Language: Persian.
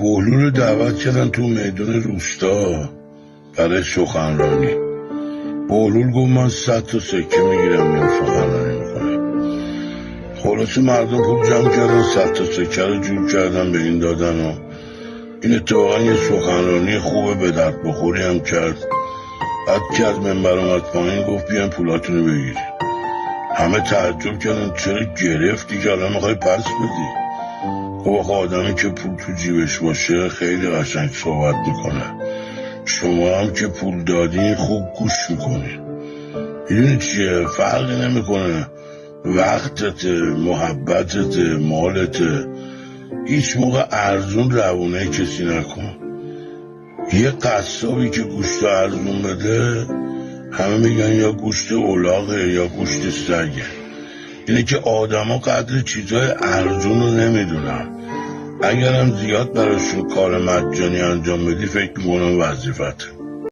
بهلول رو دعوت کردن تو میدون روستا برای سخنرانی. بهلول گفت من 100 تا سکه میگیرم میام سخنرانی میکنم. خلاصه مردم پول جمع کردن، 100 تا سکه رو جور کردن به این دادن و این اتفاقا یه سخنرانی خوبه به درد بخوری هم کرد. بعد که از منبر اومد پایین گفت بیان پولاتونو بگیری. همه تعجب کردن چرا گرفتی که الان میخوای پس بدی؟ گفت آدمی که پول تو جیبش باشه خیلی قشنگ صحبت میکنه، شما هم که پول دادین خوب گوش میکنین. میدونی چیه؟ فرقی نمیکنه وقتت، محبتت، مالت. هیچ موقع ارزون روونه کسی نکن. یه قصابی که گوشت ارزون بده همه میگن یا گوشت الاغه یا گوشت سگه. اینه که آدما قدر چیزای ارزون رو نمیدونن. اگرم زیاد براشون کار مجانی انجام بدی فکر میکنم وظیفته.